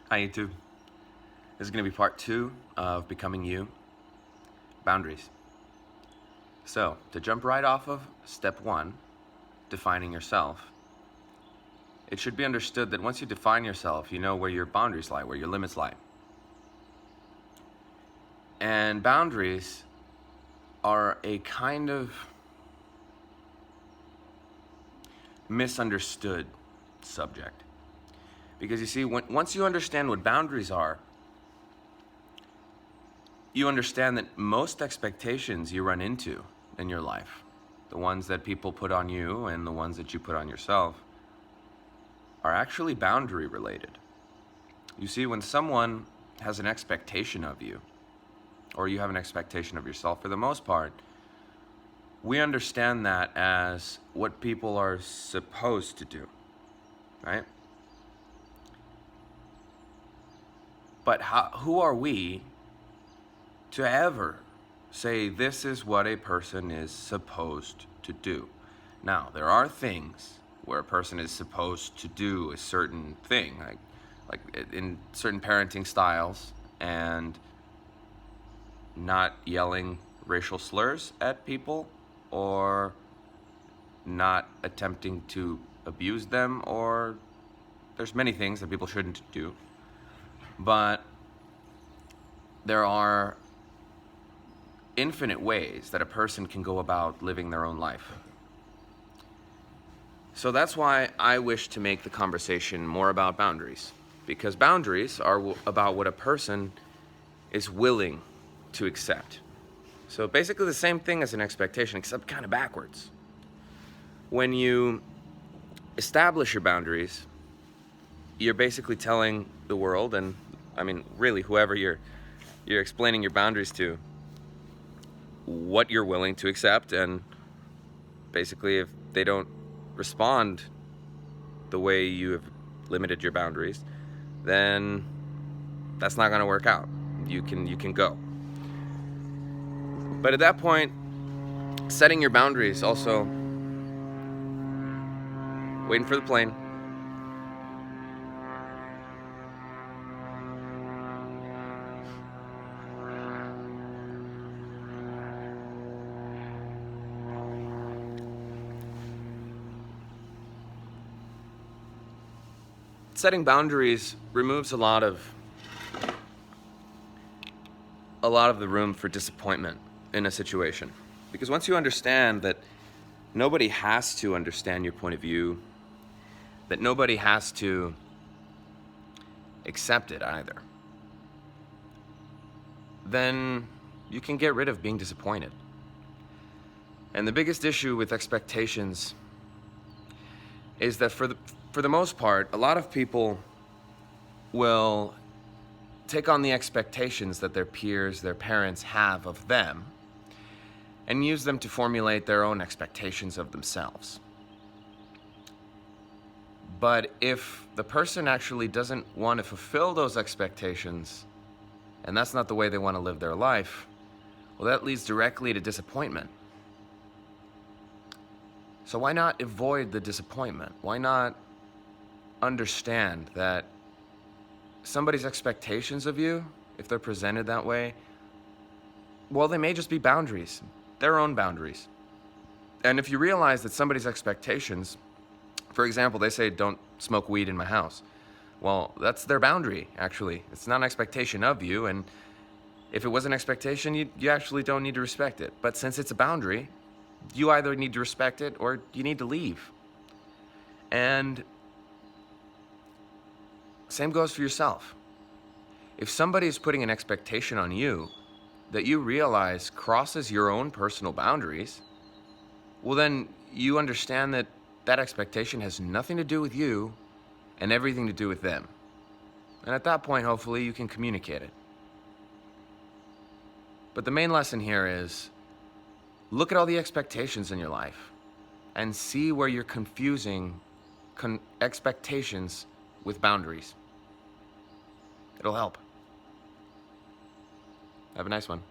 Hi YouTube. This is going to be part 2 of Becoming You, Boundaries. So, to jump right off of step 1, defining yourself, it should be understood that once you define yourself, you know where your boundaries lie, where your limits lie. And boundaries are a kind of misunderstood subject. Because you see, once you understand what boundaries are, you understand that most expectations you run into in your life, the ones that people put on you and the ones that you put on yourself, are actually boundary related. You see, when someone has an expectation of you, or you have an expectation of yourself, for the most part, we understand that as what people are supposed to do, right? But who are we to ever say this is what a person is supposed to do? Now, there are things where a person is supposed to do a certain thing, like in certain parenting styles, and not yelling racial slurs at people, or not attempting to abuse them, or there's many things that people shouldn't do. But there are infinite ways that a person can go about living their own life. So that's why I wish to make the conversation more about boundaries, because boundaries are about what a person is willing to accept. So basically the same thing as an expectation, except kind of backwards. When you establish your boundaries, you're basically telling the world, and I mean really whoever you're explaining your boundaries to, what you're willing to accept, and basically if they don't respond the way you have limited your boundaries, then that's not going to work out. You can go. But at that point, setting your boundaries, also waiting for the plane, setting boundaries removes a lot of the room for disappointment in a situation. Because once you understand that nobody has to understand your point of view, that nobody has to accept it either, then you can get rid of being disappointed. And the biggest issue with expectations is that for the most part, a lot of people will take on the expectations that their peers, their parents have of them, and use them to formulate their own expectations of themselves. But if the person actually doesn't want to fulfill those expectations, and that's not the way they want to live their life, well, that leads directly to disappointment. So why not avoid the disappointment? Why not understand that somebody's expectations of you, if they're presented that way, well, they may just be boundaries, their own boundaries. And if you realize that somebody's expectations, for example, they say don't smoke weed in my house, well, that's their boundary, actually. It's not an expectation of you, and if it was an expectation, you actually don't need to respect it. But since it's a boundary, you either need to respect it or you need to leave. And same goes for yourself. If somebody is putting an expectation on you that you realize crosses your own personal boundaries, well, then you understand that that expectation has nothing to do with you and everything to do with them. And at that point, hopefully, you can communicate it. But the main lesson here is, look at all the expectations in your life and see where you're confusing expectations with boundaries. It'll help. Have a nice one.